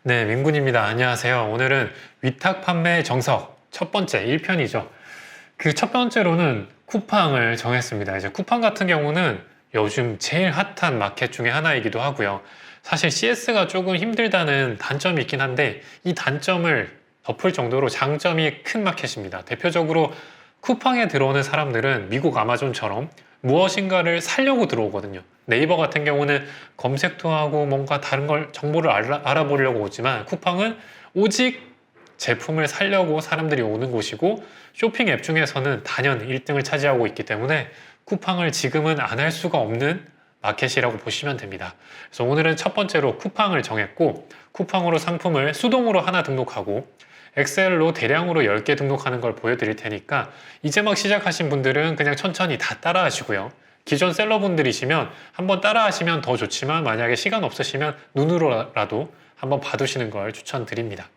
네, 민군입니다. 안녕하세요. 오늘은 위탁 판매 정석 첫 번째 1편이죠. 그 첫 번째로는 쿠팡을 정했습니다. 이제 쿠팡 같은 경우는 요즘 제일 핫한 마켓 중에 하나이기도 하고요. 사실 CS가 조금 힘들다는 단점이 있긴 한데 이 단점을 덮을 정도로 장점이 큰 마켓입니다. 대표적으로 쿠팡에 들어오는 사람들은 미국 아마존처럼 무엇인가를 사려고 들어오거든요. 네이버 같은 경우는 검색도 하고 뭔가 다른 걸 정보를 알아보려고 오지만 쿠팡은 오직 제품을 사려고 사람들이 오는 곳이고 쇼핑 앱 중에서는 단연 1등을 차지하고 있기 때문에 쿠팡을 지금은 안 할 수가 없는 마켓이라고 보시면 됩니다. 그래서 오늘은 첫 번째로 쿠팡을 정했고 쿠팡으로 상품을 수동으로 하나 등록하고 엑셀로 대량으로 10개 등록하는 걸 보여드릴 테니까 이제 막 시작하신 분들은 그냥 천천히 다 따라 하시고요. 기존 셀러분들이시면 한번 따라 하시면 더 좋지만 만약에 시간 없으시면 눈으로라도 한번 봐두시는 걸 추천드립니다.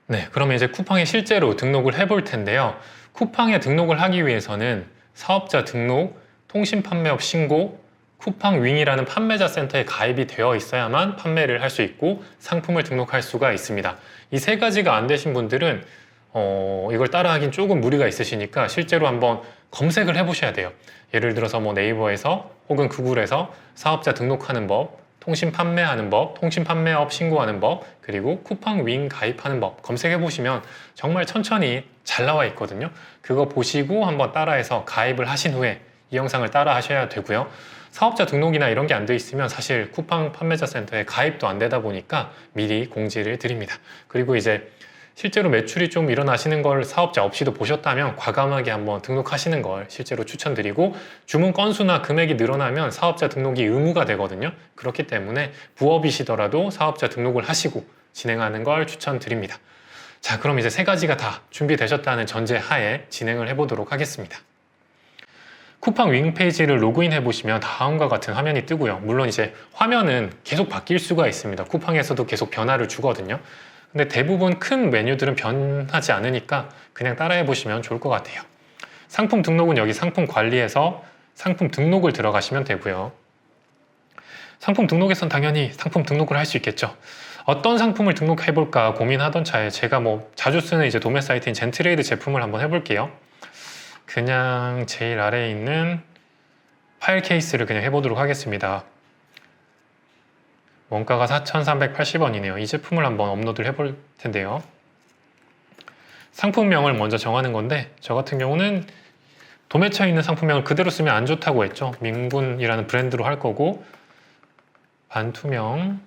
네, 그러면 이제 쿠팡에 실제로 등록을 해볼 텐데요. 쿠팡에 등록을 하기 위해서는 사업자 등록, 통신 판매업 신고, 쿠팡 윙이라는 판매자 센터에 가입이 되어 있어야만 판매를 할 수 있고 상품을 등록할 수가 있습니다. 이 세 가지가 안 되신 분들은 이걸 따라하긴 조금 무리가 있으시니까 실제로 한번 검색을 해보셔야 돼요. 예를 들어서 뭐 네이버에서 혹은 구글에서 사업자 등록하는 법, 통신 판매하는 법, 통신 판매업 신고하는 법, 그리고 쿠팡 윙 가입하는 법 검색해 보시면 정말 천천히 잘 나와 있거든요. 그거 보시고 한번 따라해서 가입을 하신 후에 이 영상을 따라 하셔야 되고요. 사업자 등록이나 이런 게 안 돼 있으면 사실 쿠팡 판매자 센터에 가입도 안 되다 보니까 미리 공지를 드립니다. 그리고 이제 실제로 매출이 좀 일어나시는 걸 사업자 없이도 보셨다면 과감하게 한번 등록하시는 걸 실제로 추천드리고 주문 건수나 금액이 늘어나면 사업자 등록이 의무가 되거든요. 그렇기 때문에 부업이시더라도 사업자 등록을 하시고 진행하는 걸 추천드립니다. 자, 그럼 이제 세 가지가 다 준비되셨다는 전제 하에 진행을 해보도록 하겠습니다. 쿠팡 윙 페이지를 로그인 해보시면 다음과 같은 화면이 뜨고요. 물론 이제 화면은 계속 바뀔 수가 있습니다. 쿠팡에서도 계속 변화를 주거든요. 근데 대부분 큰 메뉴들은 변하지 않으니까 그냥 따라해 보시면 좋을 것 같아요. 상품 등록은 여기 상품 관리에서 상품 등록을 들어가시면 되고요. 상품 등록에선 당연히 상품 등록을 할 수 있겠죠. 어떤 상품을 등록해 볼까 고민하던 차에 제가 뭐 자주 쓰는 이제 도매 사이트인 젠트레이드 제품을 한번 해볼게요. 그냥 제일 아래에 있는 파일 케이스를 그냥 해보도록 하겠습니다. 원가가 4,380원이네요. 이 제품을 한번 업로드를 해볼 텐데요. 상품명을 먼저 정하는 건데 저 같은 경우는 도매처에 있는 상품명을 그대로 쓰면 안 좋다고 했죠. 민군이라는 브랜드로 할 거고 반투명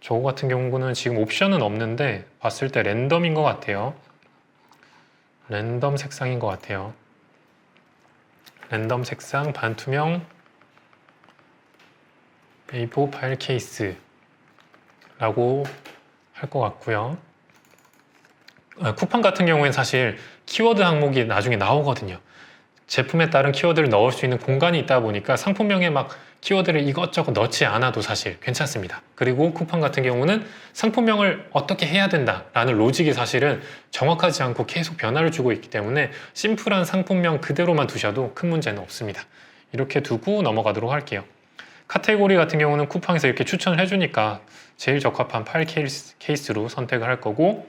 저거 같은 경우는 지금 옵션은 없는데 봤을 때 랜덤인 것 같아요. 랜덤 색상인 것 같아요. 랜덤 색상 반투명 A4 파일 케이스 라고 할 것 같고요. 쿠팡 같은 경우에는 사실 키워드 항목이 나중에 나오거든요. 제품에 따른 키워드를 넣을 수 있는 공간이 있다 보니까 상품명에 막 키워드를 이것저것 넣지 않아도 사실 괜찮습니다. 그리고 쿠팡 같은 경우는 상품명을 어떻게 해야 된다라는 로직이 사실은 정확하지 않고 계속 변화를 주고 있기 때문에 심플한 상품명 그대로만 두셔도 큰 문제는 없습니다. 이렇게 두고 넘어가도록 할게요. 카테고리 같은 경우는 쿠팡에서 이렇게 추천을 해주니까 제일 적합한 파일 케이스로 선택을 할 거고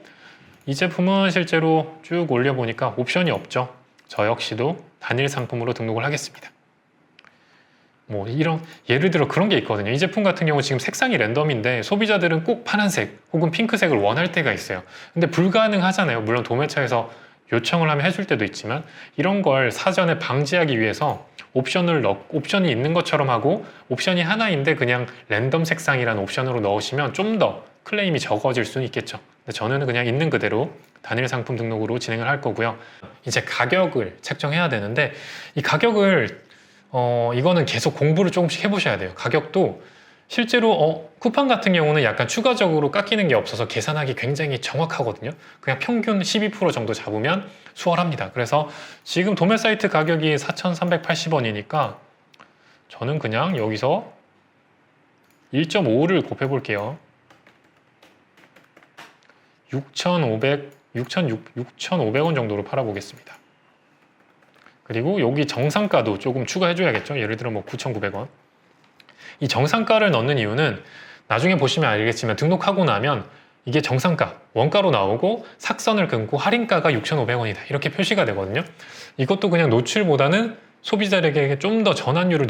이 제품은 실제로 쭉 올려보니까 옵션이 없죠. 저 역시도 단일 상품으로 등록을 하겠습니다. 뭐 이런 예를 들어 그런 게 있거든요. 이 제품 같은 경우 지금 색상이 랜덤인데 소비자들은 꼭 파란색 혹은 핑크색을 원할 때가 있어요. 근데 불가능하잖아요. 물론 도매처에서 요청을 하면 해줄 때도 있지만 이런 걸 사전에 방지하기 위해서 옵션이 있는 것처럼 하고 옵션이 하나인데 그냥 랜덤 색상이라는 옵션으로 넣으시면 좀 더 클레임이 적어질 수는 있겠죠. 근데 저는 그냥 있는 그대로 단일 상품 등록으로 진행을 할 거고요. 이제 가격을 책정해야 되는데 이 가격을 이거는 계속 공부를 조금씩 해보셔야 돼요. 가격도 실제로 쿠팡 같은 경우는 약간 추가적으로 깎이는 게 없어서 계산하기 굉장히 정확하거든요. 그냥 평균 12% 정도 잡으면 수월합니다. 그래서 지금 도매 사이트 가격이 4,380원이니까 저는 그냥 여기서 1.5를 곱해 볼게요. 6,500원 정도로 팔아보겠습니다. 그리고 여기 정상가도 조금 추가해줘야겠죠. 예를 들어 뭐 9,900원. 이 정상가를 넣는 이유는 나중에 보시면 알겠지만 등록하고 나면 이게 정상가, 원가로 나오고 삭선을 긋고 할인가가 6,500원이다. 이렇게 표시가 되거든요. 이것도 그냥 노출보다는 소비자에게 좀 더 전환율을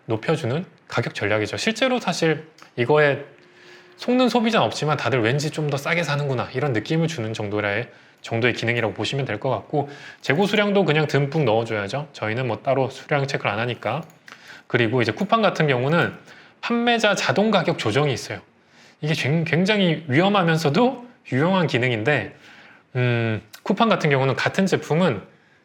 높여주는 가격 전략이죠. 실제로 사실 이거에 속는 소비자는 없지만 다들 왠지 좀 더 싸게 사는구나 이런 느낌을 주는 정도의 기능이라고 보시면 될 것 같고, 재고 수량도 그냥 듬뿍 넣어줘야죠. 저희는 뭐 따로 수량 체크를 안 하니까. 그리고 이제 쿠팡 같은 경우는 판매자 자동 가격 조정이 있어요. 이게 굉장히 위험하면서도 유용한 기능인데, 쿠팡 같은 경우는 같은 제품은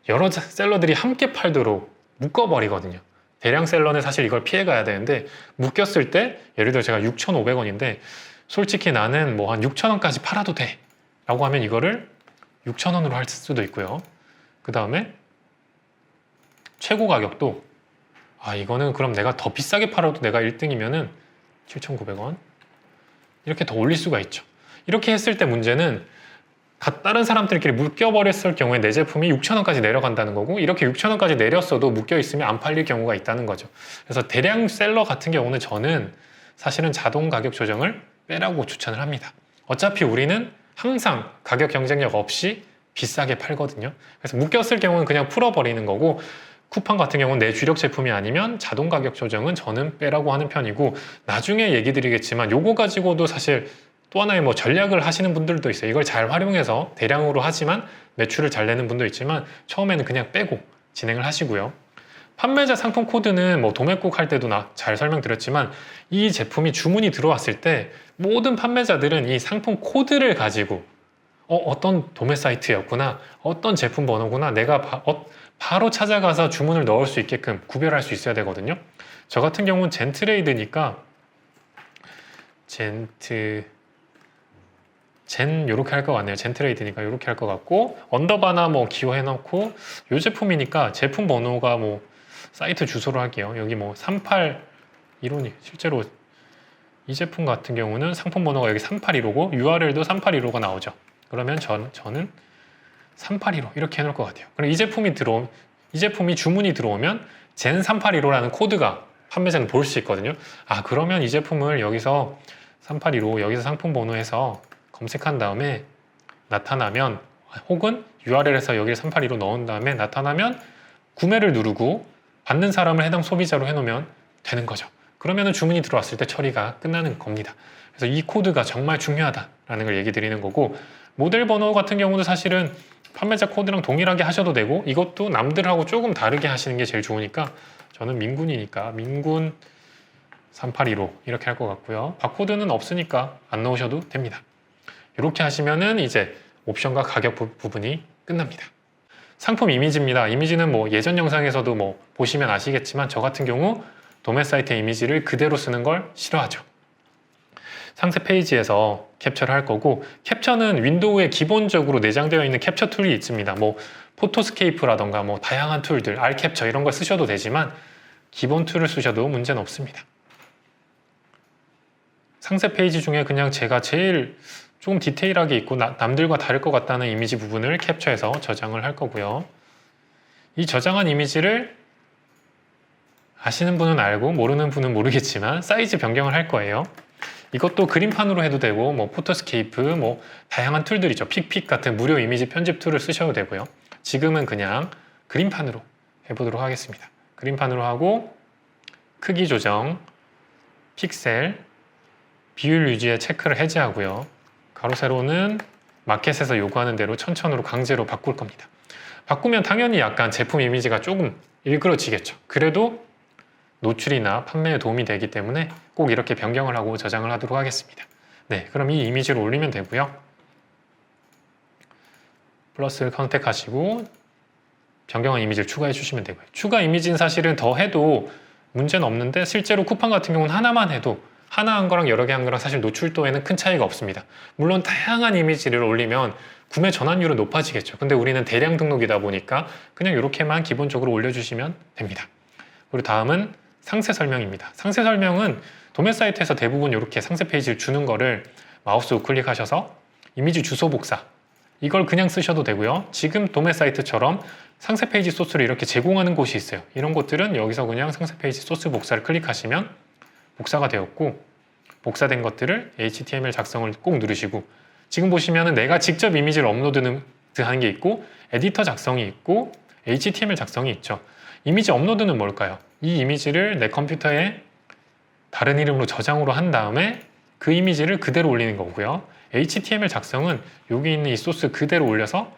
여러 셀러들이 함께 팔도록 묶어버리거든요. 대량 셀러는 사실 이걸 피해가야 되는데, 묶였을 때 예를 들어 제가 6,500원인데 솔직히 나는 뭐 한 6,000원까지 팔아도 돼 라고 하면 이거를 6,000원으로 할 수도 있고요. 그 다음에 최고 가격도 이거는 그럼 내가 더 비싸게 팔아도 내가 1등이면은 7,900원 이렇게 더 올릴 수가 있죠. 이렇게 했을 때 문제는 다른 사람들끼리 묶여버렸을 경우에 내 제품이 6,000원까지 내려간다는 거고, 이렇게 6,000원까지 내렸어도 묶여있으면 안 팔릴 경우가 있다는 거죠. 그래서 대량 셀러 같은 경우는 저는 사실은 자동 가격 조정을 빼라고 추천을 합니다. 어차피 우리는 항상 가격 경쟁력 없이 비싸게 팔거든요. 그래서 묶였을 경우는 그냥 풀어버리는 거고, 쿠팡 같은 경우는 내 주력 제품이 아니면 자동 가격 조정은 저는 빼라고 하는 편이고, 나중에 얘기 드리겠지만 요거 가지고도 사실 또 하나의 뭐 전략을 하시는 분들도 있어요. 이걸 잘 활용해서 대량으로 하지만 매출을 잘 내는 분도 있지만 처음에는 그냥 빼고 진행을 하시고요. 판매자 상품 코드는 뭐 도매국 할 때도 잘 설명드렸지만, 이 제품이 주문이 들어왔을 때 모든 판매자들은 이 상품 코드를 가지고 어떤 도매 사이트였구나, 어떤 제품 번호구나, 내가 바로 찾아가서 주문을 넣을 수 있게끔 구별할 수 있어야 되거든요. 저 같은 경우는 젠트레이드니까 요렇게 할 것 같네요. 젠트레이드니까 요렇게 할 것 같고, 언더바나 뭐 기호해놓고, 요 제품이니까 제품 번호가 뭐 사이트 주소로 할게요. 여기 뭐 381호니 실제로 이 제품 같은 경우는 상품 번호가 여기 381호고 URL도 381호가 나오죠. 그러면 저는 381호 이렇게 해놓을 것 같아요. 그럼 이 제품이 주문이 들어오면 젠 381호라는 코드가 판매자는 볼 수 있거든요. 그러면 이 제품을 여기서 381호 여기서 상품 번호에서 검색한 다음에 나타나면, 혹은 URL에서 여기를 381로 넣은 다음에 나타나면 구매를 누르고 받는 사람을 해당 소비자로 해놓으면 되는 거죠. 그러면 주문이 들어왔을 때 처리가 끝나는 겁니다. 그래서 이 코드가 정말 중요하다라는 걸 얘기 드리는 거고, 모델 번호 같은 경우도 사실은 판매자 코드랑 동일하게 하셔도 되고, 이것도 남들하고 조금 다르게 하시는 게 제일 좋으니까 저는 민군이니까 민군 3815 이렇게 할 것 같고요. 바코드는 없으니까 안 넣으셔도 됩니다. 이렇게 하시면은 이제 옵션과 가격 부분이 끝납니다. 상품 이미지입니다. 이미지는 뭐 예전 영상에서도 뭐 보시면 아시겠지만, 저 같은 경우 도매 사이트 이미지를 그대로 쓰는 걸 싫어하죠. 상세 페이지에서 캡처를 할 거고, 캡처는 윈도우에 기본적으로 내장되어 있는 캡처 툴이 있습니다. 뭐 포토스케이프라던가 뭐 다양한 툴들, 알캡처 이런 걸 쓰셔도 되지만 기본 툴을 쓰셔도 문제는 없습니다. 상세 페이지 중에 그냥 제가 제일 조금 디테일하게 있고 남들과 다를 것 같다는 이미지 부분을 캡처해서 저장을 할 거고요. 이 저장한 이미지를 아시는 분은 알고 모르는 분은 모르겠지만 사이즈 변경을 할 거예요. 이것도 그림판으로 해도 되고, 뭐 포토스케이프, 뭐 다양한 툴들이죠. 픽픽 같은 무료 이미지 편집 툴을 쓰셔도 되고요. 지금은 그냥 그림판으로 해보도록 하겠습니다. 그림판으로 하고 크기 조정, 픽셀, 비율 유지에 체크를 해제하고요. 가로 세로는 마켓에서 요구하는 대로 1000으로 강제로 바꿀 겁니다. 바꾸면 당연히 약간 제품 이미지가 조금 일그러지겠죠. 그래도 노출이나 판매에 도움이 되기 때문에 꼭 이렇게 변경을 하고 저장을 하도록 하겠습니다. 네, 그럼 이 이미지를 올리면 되고요. 플러스를 선택하시고 변경한 이미지를 추가해 주시면 되고요. 추가 이미지는 사실은 더 해도 문제는 없는데, 실제로 쿠팡 같은 경우는 하나만 해도 하나 한 거랑 여러 개 한 거랑 사실 노출도에는 큰 차이가 없습니다. 물론 다양한 이미지를 올리면 구매 전환율은 높아지겠죠. 근데 우리는 대량 등록이다 보니까 그냥 이렇게만 기본적으로 올려주시면 됩니다. 그리고 다음은 상세 설명입니다. 상세 설명은 도매 사이트에서 대부분 이렇게 상세 페이지를 주는 거를 마우스 우클릭하셔서 이미지 주소 복사, 이걸 그냥 쓰셔도 되고요. 지금 도매 사이트처럼 상세 페이지 소스를 이렇게 제공하는 곳이 있어요. 이런 곳들은 여기서 그냥 상세 페이지 소스 복사를 클릭하시면 복사가 되었고 복사된 것들을 HTML 작성을 꼭 누르시고 지금 보시면은 내가 직접 이미지를 업로드하는 게 있고 에디터 작성이 있고 HTML 작성이 있죠. 이미지 업로드는 뭘까요? 이 이미지를 내 컴퓨터에 다른 이름으로 저장으로 한 다음에 그 이미지를 그대로 올리는 거고요. HTML 작성은 여기 있는 이 소스 그대로 올려서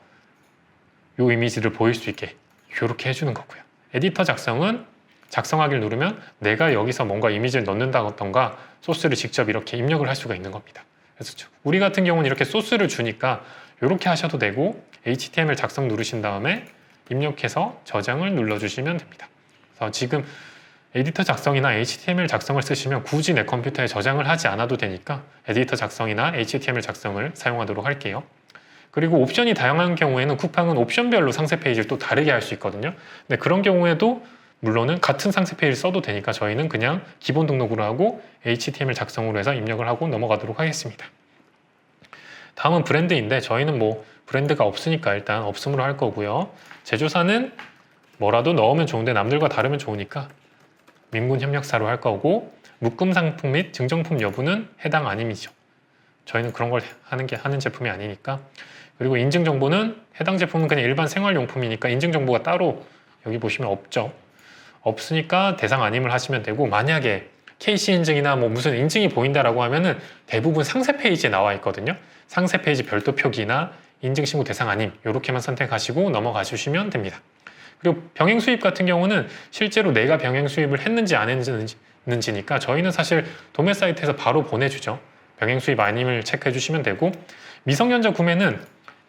이 이미지를 보일 수 있게 이렇게 해주는 거고요. 에디터 작성은 작성하기를 누르면 내가 여기서 뭔가 이미지를 넣는다던가 소스를 직접 이렇게 입력을 할 수가 있는 겁니다. 그래서 우리 같은 경우는 이렇게 소스를 주니까 이렇게 하셔도 되고 HTML 작성 누르신 다음에 입력해서 저장을 눌러주시면 됩니다. 그래서 지금 에디터 작성이나 HTML 작성을 쓰시면 굳이 내 컴퓨터에 저장을 하지 않아도 되니까 에디터 작성이나 HTML 작성을 사용하도록 할게요. 그리고 옵션이 다양한 경우에는 쿠팡은 옵션별로 상세 페이지를 또 다르게 할 수 있거든요. 근데 그런 경우에도 물론은 같은 상세 페이지를 써도 되니까 저희는 그냥 기본 등록으로 하고 HTML 작성으로 해서 입력을 하고 넘어가도록 하겠습니다. 다음은 브랜드인데 저희는 뭐 브랜드가 없으니까 일단 없음으로 할 거고요. 제조사는 뭐라도 넣으면 좋은데 남들과 다르면 좋으니까 민군 협력사로 할 거고 묶음 상품 및 증정품 여부는 해당 아님이죠. 저희는 그런 걸 하는 제품이 아니니까. 그리고 인증 정보는 해당 제품은 그냥 일반 생활용품이니까 인증 정보가 따로 여기 보시면 없죠. 없으니까 대상 아님을 하시면 되고 만약에 KC 인증이나 뭐 무슨 인증이 보인다라고 하면은 대부분 상세 페이지에 나와 있거든요. 상세 페이지 별도 표기나 인증 신고 대상 아님 이렇게만 선택하시고 넘어가 주시면 됩니다. 그리고 병행 수입 같은 경우는 실제로 내가 병행 수입을 했는지 안 했는지니까 저희는 사실 도매 사이트에서 바로 보내주죠. 병행 수입 아님을 체크해 주시면 되고 미성년자 구매는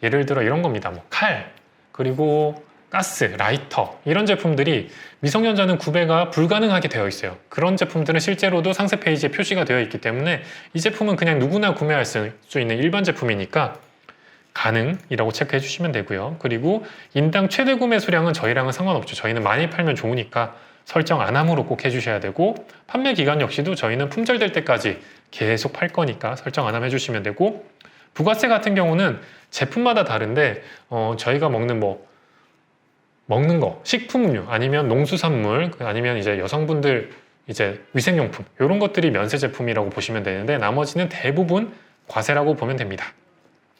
예를 들어 이런 겁니다. 뭐 칼, 그리고 가스, 라이터 이런 제품들이 미성년자는 구매가 불가능하게 되어 있어요. 그런 제품들은 실제로도 상세 페이지에 표시가 되어 있기 때문에 이 제품은 그냥 누구나 구매할 수 있는 일반 제품이니까 가능이라고 체크해 주시면 되고요. 그리고 인당 최대 구매 수량은 저희랑은 상관없죠. 저희는 많이 팔면 좋으니까 설정 안 함으로 꼭 해주셔야 되고 판매 기간 역시도 저희는 품절될 때까지 계속 팔 거니까 설정 안 함 해주시면 되고 부가세 같은 경우는 제품마다 다른데 저희가 먹는 거, 식품류 아니면 농수산물 아니면 이제 여성분들 이제 위생용품 이런 것들이 면세 제품이라고 보시면 되는데 나머지는 대부분 과세라고 보면 됩니다.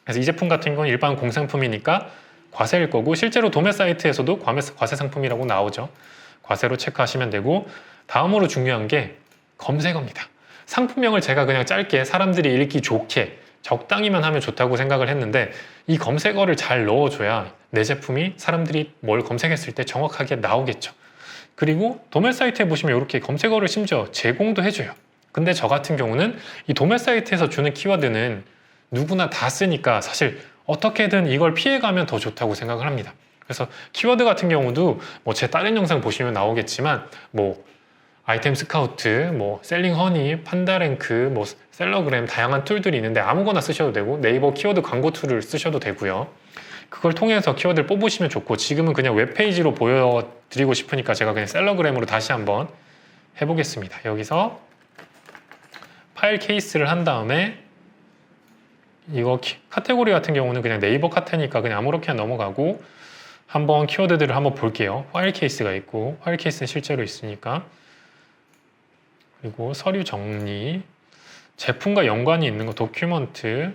그래서 이 제품 같은 경우는 일반 공상품이니까 과세일 거고 실제로 도매 사이트에서도 과세 상품이라고 나오죠. 과세로 체크하시면 되고 다음으로 중요한 게 검색어입니다. 상품명을 제가 그냥 짧게 사람들이 읽기 좋게 적당히만 하면 좋다고 생각을 했는데 이 검색어를 잘 넣어줘야 내 제품이 사람들이 뭘 검색했을 때 정확하게 나오겠죠. 그리고 도매 사이트에 보시면 이렇게 검색어를 심지어 제공도 해줘요. 근데 저 같은 경우는 이 도매 사이트에서 주는 키워드는 누구나 다 쓰니까 사실 어떻게든 이걸 피해가면 더 좋다고 생각을 합니다. 그래서 키워드 같은 경우도 뭐 제 다른 영상 보시면 나오겠지만 뭐 아이템 스카우트, 뭐 셀링 허니, 판다랭크, 뭐 셀러그램 다양한 툴들이 있는데 아무거나 쓰셔도 되고 네이버 키워드 광고 툴을 쓰셔도 되고요. 그걸 통해서 키워드를 뽑으시면 좋고 지금은 그냥 웹페이지로 보여드리고 싶으니까 제가 그냥 셀러그램으로 다시 한번 해보겠습니다. 여기서 파일 케이스를 한 다음에 이거 카테고리 같은 경우는 그냥 네이버 카테니까 그냥 아무렇게나 넘어가고 한번 키워드들을 한번 볼게요. 파일 케이스가 있고 파일 케이스는 실제로 있으니까 그리고 서류 정리 제품과 연관이 있는 거 도큐먼트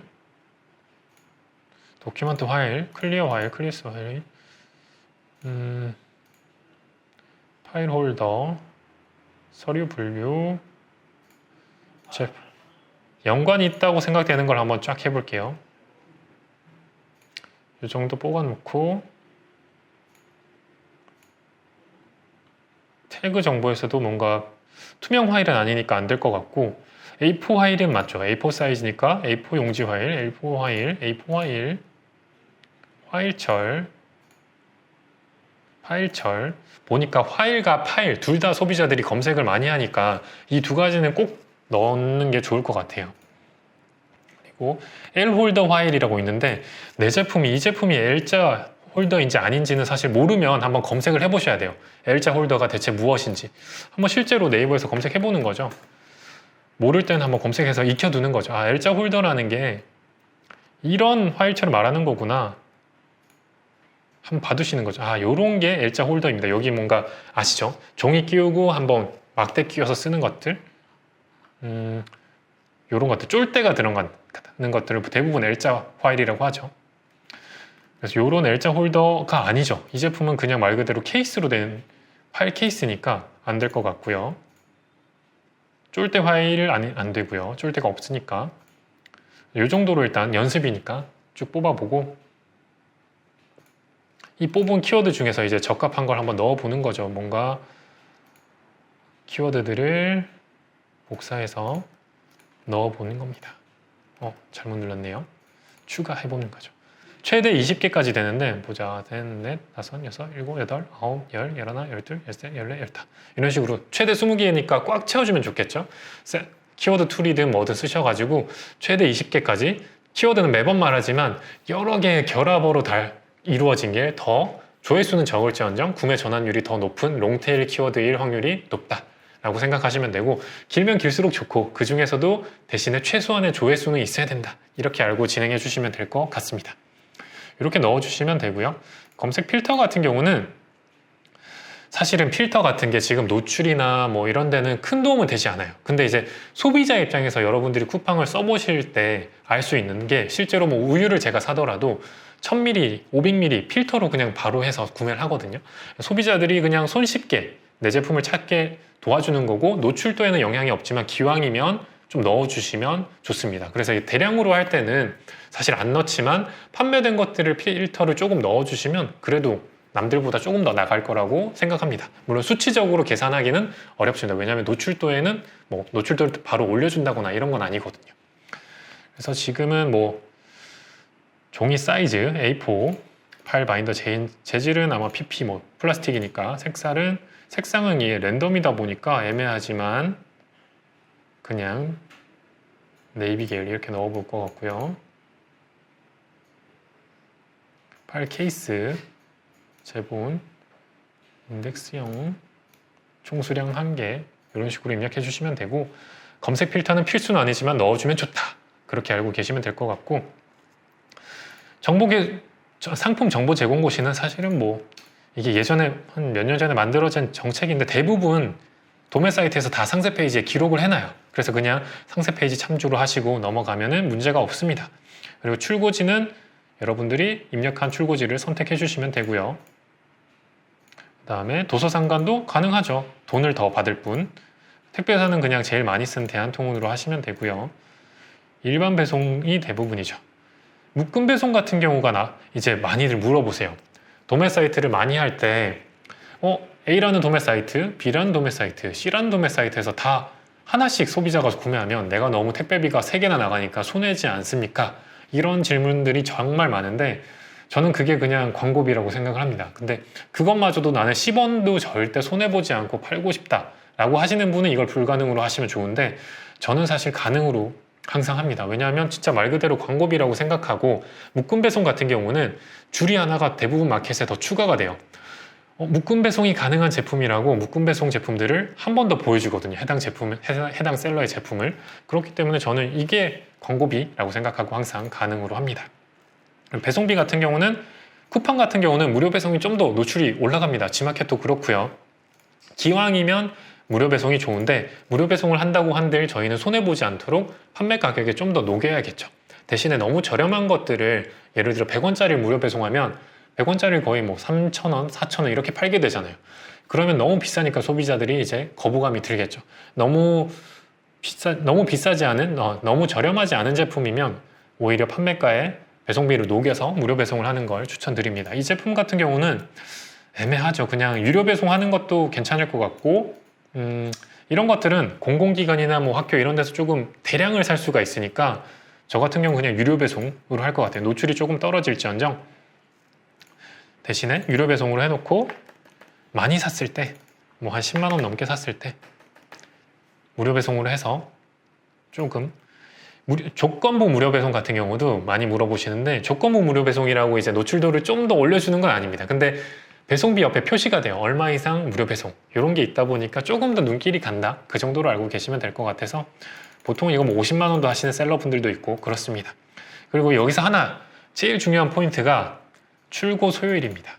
파일, 클리어 파일, 클리스 파일 파일 홀더 서류 분류 연관이 있다고 생각되는 걸 한번 쫙 해볼게요. 이 정도 뽑아놓고 태그 정보에서도 뭔가 투명 파일은 아니니까 안 될 것 같고 A4 파일은 맞죠. A4 사이즈니까 A4 용지 파일, A4 파일, 파일철 보니까 파일과 파일 둘 다 소비자들이 검색을 많이 하니까 이 두 가지는 꼭 넣는 게 좋을 것 같아요. 그리고 L 홀더 파일이라고 있는데 내 제품이 이 제품이 L자 홀더인지 아닌지는 사실 모르면 한번 검색을 해보셔야 돼요. L자 홀더가 대체 무엇인지 한번 실제로 네이버에서 검색해보는 거죠. 모를 때는 한번 검색해서 익혀두는 거죠. 아, L자 홀더라는 게 이런 파일처럼 말하는 거구나. 한번 봐두시는 거죠. 아, 요런 게 L자 홀더입니다. 여기 뭔가 아시죠? 종이 끼우고 한번 막대 끼워서 쓰는 것들 이런 것들, 쫄대가 들어가는 것들을 대부분 L자 파일이라고 하죠. 그래서 이런 L자 홀더가 아니죠. 이 제품은 그냥 말 그대로 케이스로 된 파일 케이스니까 안 될 것 같고요. 쫄대 파일 안 되고요. 쫄대가 없으니까. 이 정도로 일단 연습이니까 쭉 뽑아보고, 이 뽑은 키워드 중에서 이제 적합한 걸 한번 넣어보는 거죠. 뭔가 키워드들을 복사해서 넣어보는 겁니다. 잘못 눌렀네요. 추가해보는 거죠. 최대 20개까지 되는데, 보자. 셋, 넷, 다섯, 여섯, 일곱, 여덟, 아홉, 열, 열하나, 열둘, 열셋, 열넷, 열다. 이런 식으로 최대 20개니까 꽉 채워주면 좋겠죠. 키워드 툴이든 뭐든 쓰셔가지고 최대 20개까지, 키워드는 매번 말하지만 여러 개의 결합어로 이루어진 게 더 조회수는 적을지언정 구매 전환율이 더 높은 롱테일 키워드일 확률이 높다 라고 생각하시면 되고, 길면 길수록 좋고 그 중에서도 대신에 최소한의 조회수는 있어야 된다, 이렇게 알고 진행해 주시면 될 것 같습니다. 이렇게 넣어주시면 되고요. 검색 필터 같은 경우는 사실은 필터 같은 게 지금 노출이나 뭐 이런 데는 큰 도움은 되지 않아요. 근데 이제 소비자 입장에서 여러분들이 쿠팡을 써보실 때 알 수 있는 게, 실제로 뭐 우유를 제가 사더라도 1000ml, 500ml 필터로 그냥 바로 해서 구매를 하거든요. 소비자들이 그냥 손쉽게 내 제품을 찾게 도와주는 거고, 노출도에는 영향이 없지만 기왕이면 좀 넣어주시면 좋습니다. 그래서 대량으로 할 때는 사실 안 넣지만 판매된 것들을 필터를 조금 넣어주시면 그래도 남들보다 조금 더 나갈 거라고 생각합니다. 물론 수치적으로 계산하기는 어렵습니다. 왜냐하면 노출도에는 뭐 노출도를 바로 올려준다거나 이런 건 아니거든요. 그래서 지금은 뭐 종이 사이즈 A4 파일 바인더 재질은 아마 PP 뭐 플라스틱이니까, 색상은 이게 랜덤이다 보니까 애매하지만 그냥 네이비 계열 이렇게 넣어볼 것 같고요. 파일 케이스 제본 인덱스형 총수량 1개 이런 식으로 입력해 주시면 되고, 검색 필터는 필수는 아니지만 넣어주면 좋다, 그렇게 알고 계시면 될 것 같고, 상품 정보 제공고시는 사실은 뭐 이게 예전에 한 몇 년 전에 만들어진 정책인데, 대부분 도매 사이트에서 다 상세 페이지에 기록을 해놔요. 그래서 그냥 상세 페이지 참조로 하시고 넘어가면은 문제가 없습니다. 그리고 출고지는 여러분들이 입력한 출고지를 선택해 주시면 되고요. 그 다음에 도서상관도 가능하죠. 돈을 더 받을 뿐. 택배사는 그냥 제일 많이 쓴 대한통운으로 하시면 되고요. 일반 배송이 대부분이죠. 묶음 배송 같은 경우가 이제 많이들 물어보세요. 도매 사이트를 많이 할 때 A라는 도매 사이트, B라는 도매 사이트, C라는 도매 사이트에서 다 하나씩 소비자가 구매하면 내가 너무 택배비가 3개나 나가니까 손해지 않습니까? 이런 질문들이 정말 많은데, 저는 그게 그냥 광고비라고 생각을 합니다. 근데 그것마저도 나는 10원도 절대 손해보지 않고 팔고 싶다 라고 하시는 분은 이걸 불가능으로 하시면 좋은데, 저는 사실 가능으로 항상 합니다. 왜냐하면 진짜 말 그대로 광고비라고 생각하고, 묶음 배송 같은 경우는 줄이 하나가 대부분 마켓에 더 추가가 돼요. 묶음 배송이 가능한 제품이라고 묶음 배송 제품들을 한 번 더 보여주거든요. 해당 셀러의 제품을. 그렇기 때문에 저는 이게 광고비라고 생각하고 항상 가능으로 합니다. 배송비 같은 경우는, 쿠팡 같은 경우는 무료 배송이 좀 더 노출이 올라갑니다. 지마켓도 그렇고요. 기왕이면 무료 배송이 좋은데, 무료 배송을 한다고 한들 저희는 손해보지 않도록 판매 가격에 좀 더 녹여야겠죠. 대신에 너무 저렴한 것들을, 예를 들어 100원짜리 무료 배송하면 100원짜리 거의 뭐 3,000원, 4,000원 이렇게 팔게 되잖아요. 그러면 너무 비싸니까 소비자들이 이제 거부감이 들겠죠. 너무 비싸지 않은, 너무 저렴하지 않은 제품이면 오히려 판매가에 배송비를 녹여서 무료 배송을 하는 걸 추천드립니다. 이 제품 같은 경우는 애매하죠. 그냥 유료 배송하는 것도 괜찮을 것 같고, 이런 것들은 공공기관이나 뭐 학교 이런 데서 조금 대량을 살 수가 있으니까 저 같은 경우 그냥 유료 배송으로 할 것 같아요. 노출이 조금 떨어질지언정 대신에 유료 배송으로 해놓고, 많이 샀을 때, 뭐 한 10만 원 넘게 샀을 때 무료 배송으로 해서 조금, 조건부 무료 배송 같은 경우도 많이 물어보시는데, 조건부 무료 배송이라고 이제 노출도를 좀 더 올려주는 건 아닙니다. 근데 배송비 옆에 표시가 돼요. 얼마 이상 무료 배송. 이런 게 있다 보니까 조금 더 눈길이 간다, 그 정도로 알고 계시면 될 것 같아서, 보통 이거 뭐 50만 원도 하시는 셀러분들도 있고 그렇습니다. 그리고 여기서 하나 제일 중요한 포인트가 출고 소요일입니다.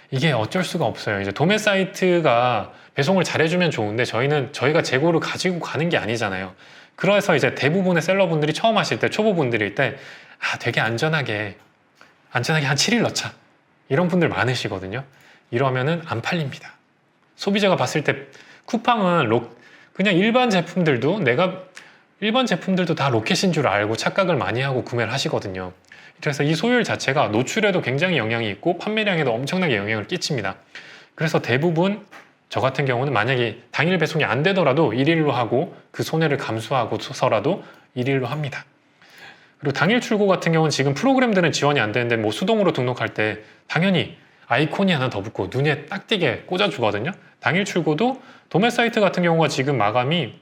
이게 어쩔 수가 없어요. 이제 도매 사이트가 배송을 잘해주면 좋은데 저희가 재고를 가지고 가는 게 아니잖아요. 그래서 이제 대부분의 셀러분들이 처음 하실 때, 초보분들일 때, 되게 안전하게 한 7일 넣자. 이런 분들 많으시거든요. 이러면은 안 팔립니다. 소비자가 봤을 때 쿠팡은 그냥 일반 제품들도 다 로켓인 줄 알고 착각을 많이 하고 구매를 하시거든요. 그래서 이 소요율 자체가 노출에도 굉장히 영향이 있고 판매량에도 엄청나게 영향을 끼칩니다. 그래서 대부분 저 같은 경우는 만약에 당일 배송이 안 되더라도 1일로 하고 그 손해를 감수하고서라도 1일로 합니다. 그리고 당일 출고 같은 경우는 지금 프로그램들은 지원이 안 되는데 뭐 수동으로 등록할 때 당연히 아이콘이 하나 더 붙고 눈에 딱 띄게 꽂아주거든요. 당일 출고도 도매 사이트 같은 경우가 지금 마감이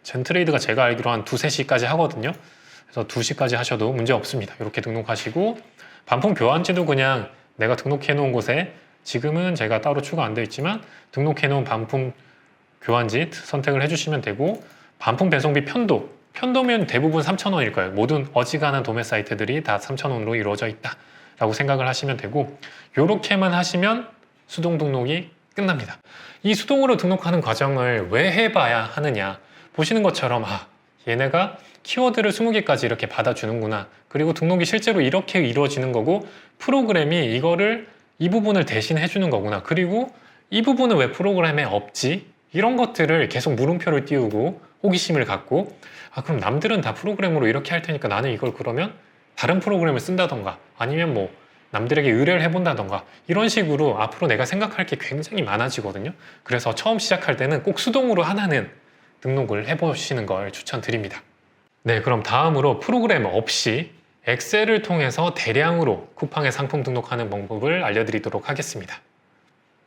젠트레이드가 제가 알기로 한 2, 3시까지 하거든요. 그래서 2시까지 하셔도 문제 없습니다. 이렇게 등록하시고 반품 교환지도 그냥 내가 등록해 놓은 곳에 지금은 제가 따로 추가 안 되어 있지만 등록해 놓은 반품 교환지 선택을 해주시면 되고 반품 배송비 편도면 대부분 3,000원일 거예요. 모든 어지간한 도매 사이트들이 다 3,000원으로 이루어져 있다 라고 생각을 하시면 되고 이렇게만 하시면 수동 등록이 끝납니다. 이 수동으로 등록하는 과정을 왜 해봐야 하느냐 보시는 것처럼 얘네가 키워드를 20개까지 이렇게 받아주는구나. 그리고 등록이 실제로 이렇게 이루어지는 거고 프로그램이 이 부분을 대신 해주는 거구나. 그리고 이 부분은 왜 프로그램에 없지? 이런 것들을 계속 물음표를 띄우고 호기심을 갖고 그럼 남들은 다 프로그램으로 이렇게 할 테니까 나는 이걸 그러면 다른 프로그램을 쓴다던가 아니면 뭐 남들에게 의뢰를 해본다던가 이런 식으로 앞으로 내가 생각할 게 굉장히 많아지거든요. 그래서 처음 시작할 때는 꼭 수동으로 하나는 등록을 해보시는 걸 추천드립니다. 네, 그럼 다음으로 프로그램 없이 엑셀을 통해서 대량으로 쿠팡에 상품 등록하는 방법을 알려드리도록 하겠습니다.